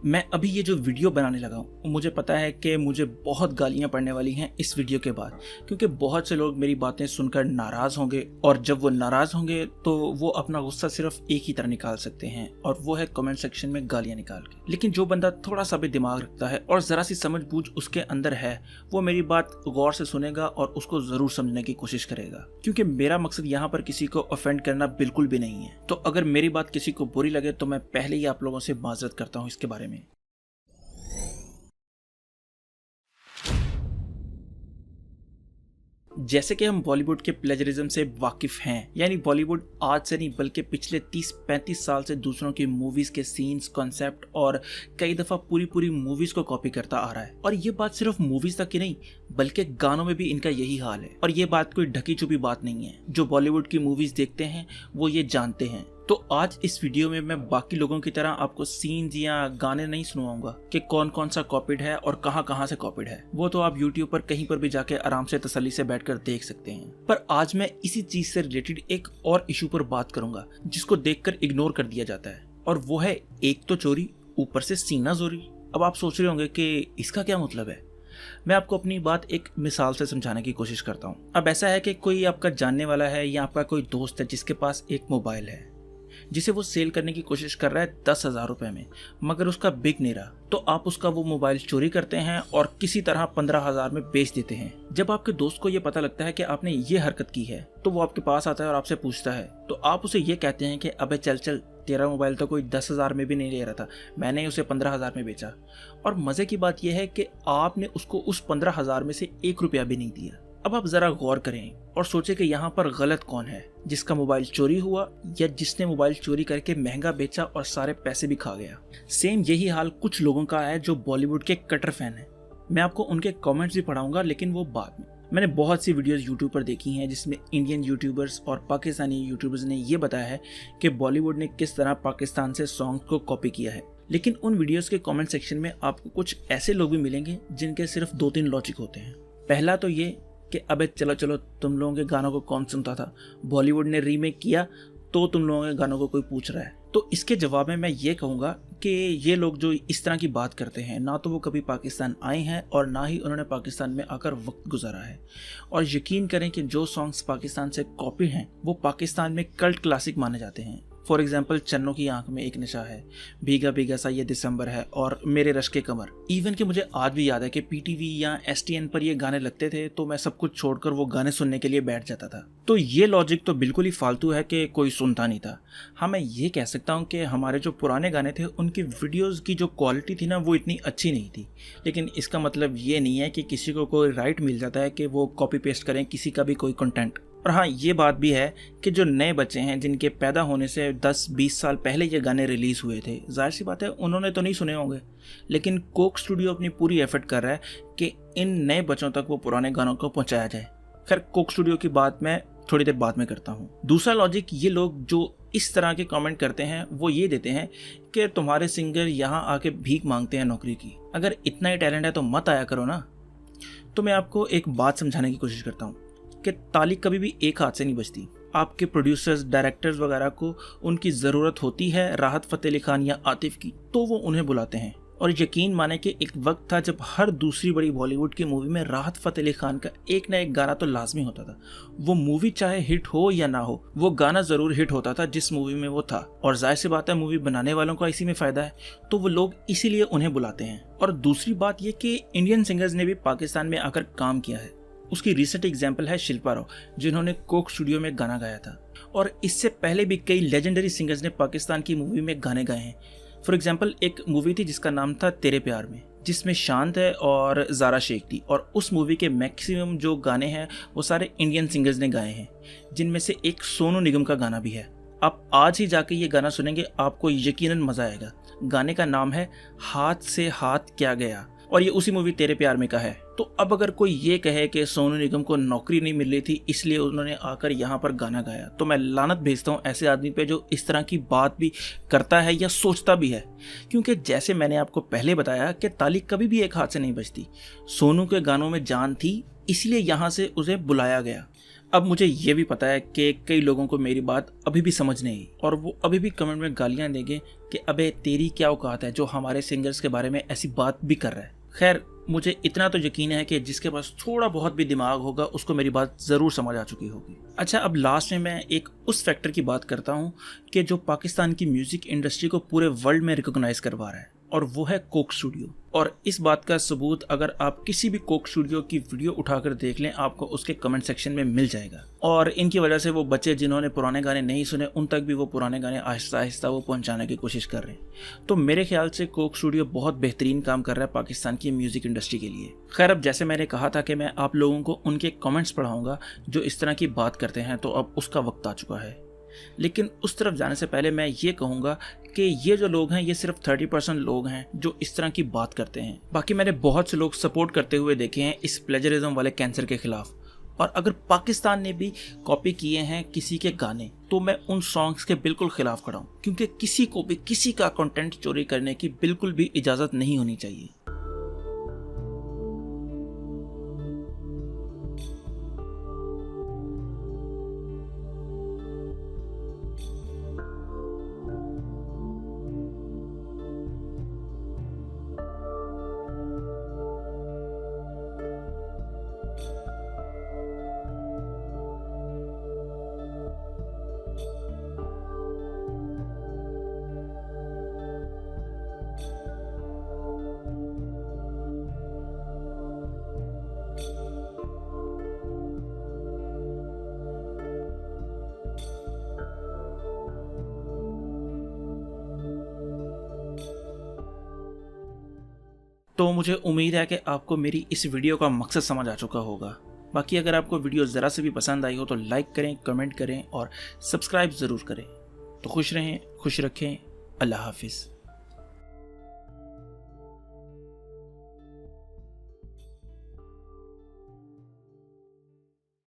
मैं अभी ये जो वीडियो बनाने लगा हूँ, मुझे पता है कि मुझे बहुत गालियाँ पड़ने वाली हैं इस वीडियो के बाद, क्योंकि बहुत से लोग मेरी बातें सुनकर नाराज़ होंगे और जब वो नाराज़ होंगे तो वो अपना गुस्सा सिर्फ एक ही तरह निकाल सकते हैं और वो है कमेंट सेक्शन में गालियाँ निकाल के। लेकिन जो बंदा थोड़ा सा भी दिमाग रखता है और ज़रा सी समझ बूझ उसके अंदर है, वो मेरी बात गौर से सुनेगा और उसको ज़रूर समझने की कोशिश करेगा, क्योंकि मेरा मकसद यहाँ पर किसी को ऑफेंड करना बिल्कुल भी नहीं है। तो अगर मेरी बात किसी को बुरी लगे तो मैं पहले ही आप लोगों से माजरत करता हूँ इसके बारे में। जैसे कि हम बॉलीवुड के प्लेजरिज्म से वाकिफ हैं, यानी बॉलीवुड आज से नहीं बल्कि पिछले 30-35 साल से दूसरों की मूवीज के सीन्स, कॉन्सेप्ट और कई दफ़ा पूरी मूवीज को कॉपी करता आ रहा है। और ये बात सिर्फ मूवीज तक की नहीं बल्कि गानों में भी इनका यही हाल है। और ये बात कोई ढकी छुपी बात नहीं है, जो बॉलीवुड की मूवीज देखते हैं वो ये जानते हैं। तो आज इस वीडियो में मैं बाकी लोगों की तरह आपको सीन्स या गाने नहीं सुनवाऊंगा कि कौन कौन सा कॉपीड है और कहां से कॉपीड है। वो तो आप YouTube पर कहीं पर भी जाके आराम से तसल्ली से बैठकर देख सकते हैं। पर आज मैं इसी चीज से रिलेटेड एक और इशू पर बात करूंगा जिसको देखकर इग्नोर कर दिया जाता है, और वो है एक तो चोरी, ऊपर से सीना जोरी। अब आप सोच रहे होंगे कि इसका क्या मतलब है। मैं आपको अपनी बात एक मिसाल से समझाने की कोशिश करता हूँ। अब ऐसा है कि कोई आपका जानने वाला है या आपका कोई दोस्त है जिसके पास एक मोबाइल है जिसे वो सेल करने की कोशिश कर रहा है 10,000 रुपए में, मगर उसका बिक नहीं रहा। तो आप उसका वो मोबाइल चोरी करते हैं और किसी तरह 15,000 में बेच देते हैं। जब आपके दोस्त को ये पता लगता है कि आपने ये हरकत की है तो वो आपके पास आता है और आपसे पूछता है, तो आप उसे ये कहते हैं कि अबे चल तेरा मोबाइल तो कोई 10,000 में भी नहीं ले रहा था, मैंने उसे 15,000 में बेचा। और मजे की बात यह है कि आपने उसको उस 15,000 में से 1 रुपया भी नहीं दिया। अब आप जरा गौर करें और सोचें कि यहाँ पर गलत कौन है, जिसका मोबाइल चोरी हुआ या जिसने मोबाइल चोरी करके महंगा बेचा और सारे पैसे भी खा गया। सेम यही हाल कुछ लोगों का है जो बॉलीवुड के कटर फैन हैं। मैं आपको उनके कमेंट्स भी पढ़ाऊंगा, लेकिन वो बाद में। मैंने बहुत सी वीडियोस यूट्यूब पर देखी हैं जिसमें इंडियन यूट्यूबर्स और पाकिस्तानी यूट्यूबर्स ने ये बताया है कि बॉलीवुड ने किस तरह पाकिस्तान से सॉन्ग को कॉपी किया है। लेकिन उन वीडियोस के कमेंट सेक्शन में आपको कुछ ऐसे लोग भी मिलेंगे जिनके सिर्फ 2-3 लॉजिक होते हैं। पहला तो ये कि अबे चलो तुम लोगों के गानों को कौन सुनता था, बॉलीवुड ने रीमेक किया तो तुम लोगों के गानों को कोई पूछ रहा है। तो इसके जवाब में मैं ये कहूँगा कि ये लोग जो इस तरह की बात करते हैं, ना तो वो कभी पाकिस्तान आए हैं और ना ही उन्होंने पाकिस्तान में आकर वक्त गुजारा है। और यकीन करें कि जो सॉन्ग्स पाकिस्तान से कॉपी हैं वो पाकिस्तान में कल्ट क्लासिक माने जाते हैं। फॉर एग्जाम्पल चन्नों की आंख में एक नशा है, भीगा भीगा सा ये दिसंबर है और मेरे रश के कमर। इवन कि मुझे आज भी याद है कि PTV या STN पर ये गाने लगते थे तो मैं सब कुछ छोड़कर वो गाने सुनने के लिए बैठ जाता था। तो ये लॉजिक तो बिल्कुल ही फालतू है कि कोई सुनता नहीं था। हाँ, मैं ये कह सकता हूँ कि हमारे जो पुराने गाने थे उनकी वीडियोज़ की जो क्वालिटी थी ना वो इतनी अच्छी नहीं थी, लेकिन इसका मतलब ये नहीं है कि किसी को कोई राइट मिल जाता है कि वो कॉपी पेस्ट करें किसी का भी कोई कंटेंट। और हाँ, ये बात भी है कि जो नए बच्चे हैं जिनके पैदा होने से 10-20 साल पहले ये गाने रिलीज़ हुए थे, जाहिर सी बात है उन्होंने तो नहीं सुने होंगे, लेकिन कोक स्टूडियो अपनी पूरी एफर्ट कर रहा है कि इन नए बच्चों तक वो पुराने गानों को पहुंचाया जाए। खैर, कोक स्टूडियो की बात मैं थोड़ी देर बाद में करता हूँ। दूसरा लॉजिक ये लोग जो इस तरह के कमेंट करते हैं वो ये देते हैं कि तुम्हारे सिंगर यहाँ आके भीख मांगते हैं नौकरी की, अगर इतना ही टैलेंट है तो मत आया करो ना। तो मैं आपको एक बात समझाने की कोशिश करता हूँ कि ताली कभी भी एक हाथ से नहीं बजती। आपके प्रोड्यूसर्स, डायरेक्टर्स वगैरह को उनकी ज़रूरत होती है राहत फ़तेह अली खान या आतिफ की, तो वो उन्हें बुलाते हैं। और यकीन माने कि एक वक्त था जब हर दूसरी बड़ी बॉलीवुड की मूवी में राहत फ़तेह अली खान का एक ना एक गाना तो लाजमी होता था। वो मूवी चाहे हिट हो या ना हो, वो गाना ज़रूर हिट होता था जिस मूवी में वो था। और जाहिर सी बात है मूवी बनाने वालों का इसी में फ़ायदा है, तो वो लोग इसीलिए उन्हें बुलाते हैं। और दूसरी बात ये कि इंडियन सिंगर्स ने भी पाकिस्तान में आकर काम किया है। उसकी रिसेंट एग्जाम्पल है शिल्पा राव, जिन्होंने कोक स्टूडियो में गाना गाया था। और इससे पहले भी कई लेजेंडरी सिंगर्स ने पाकिस्तान की मूवी में गाने गाए हैं। फॉर एग्जाम्पल एक मूवी थी जिसका नाम था तेरे प्यार में, जिसमें शांत है और ज़ारा शेख थी, और उस मूवी के मैक्सिमम जो गाने हैं वो सारे इंडियन सिंगर्स ने गाए हैं, जिनमें से एक सोनू निगम का गाना भी है। आप आज ही जाके ये गाना सुनेंगे, आपको यकीनन मज़ा आएगा। गाने का नाम है हाथ से हाथ क्या गया, और ये उसी मूवी तेरे प्यार में का है। तो अब अगर कोई ये कहे कि सोनू निगम को नौकरी नहीं मिल रही थी इसलिए उन्होंने आकर यहाँ पर गाना गाया, तो मैं लानत भेजता हूँ ऐसे आदमी पे जो इस तरह की बात भी करता है या सोचता भी है। क्योंकि जैसे मैंने आपको पहले बताया कि ताली कभी भी एक हाथ से नहीं बजती। सोनू के गानों में जान थी, इसलिए यहाँ से उसे बुलाया गया। अब मुझे ये भी पता है कि कई लोगों को मेरी बात अभी भी समझ नहीं आई और वो अभी भी कमेंट में गालियां देंगे कि अबे तेरी क्या औकात है जो हमारे सिंगर्स के बारे में ऐसी बात भी कर रहा है। खैर, मुझे इतना तो यकीन है कि जिसके पास थोड़ा बहुत भी दिमाग होगा उसको मेरी बात ज़रूर समझ आ चुकी होगी। अच्छा, अब लास्ट में मैं एक उस फैक्टर की बात करता हूँ कि जो पाकिस्तान की म्यूज़िक इंडस्ट्री को पूरे वर्ल्ड में रिकॉग्नाइज करवा रहा है, और वो है कोक स्टूडियो। और इस बात का सबूत अगर आप किसी भी कोक स्टूडियो की वीडियो उठाकर देख लें, आपको उसके कमेंट सेक्शन में मिल जाएगा। और इनकी वजह से वो बच्चे जिन्होंने पुराने गाने नहीं सुने उन तक भी वो पुराने गाने आहिस्ता आहिस्ता वो पहुंचाने की कोशिश कर रहे हैं। तो मेरे ख्याल से कोक स्टूडियो बहुत बेहतरीन काम कर रहा है पाकिस्तान की म्यूजिक इंडस्ट्री के लिए। खैर, अब जैसे मैंने कहा था कि मैं आप लोगों को उनके कमेंट्स पढ़ाऊंगा जो इस तरह की बात करते हैं, तो अब उसका वक्त आ चुका है। लेकिन उस तरफ जाने से पहले मैं ये कहूँगा कि ये जो लोग हैं ये सिर्फ 30% लोग हैं जो इस तरह की बात करते हैं। बाकी मैंने बहुत से लोग सपोर्ट करते हुए देखे हैं इस प्लेजरिज्म वाले कैंसर के खिलाफ। और अगर पाकिस्तान ने भी कॉपी किए हैं किसी के गाने तो मैं उन सॉन्ग्स के बिल्कुल खिलाफ खड़ा हूँ, क्योंकि किसी को भी किसी का कंटेंट चोरी करने की बिल्कुल भी इजाज़त नहीं होनी चाहिए। तो मुझे उम्मीद है कि आपको मेरी इस वीडियो का मकसद समझ आ चुका होगा। बाकी अगर आपको वीडियो ज़रा से भी पसंद आई हो तो लाइक करें, कमेंट करें और सब्सक्राइब ज़रूर करें। तो खुश रहें, खुश रखें। अल्लाह हाफिज़।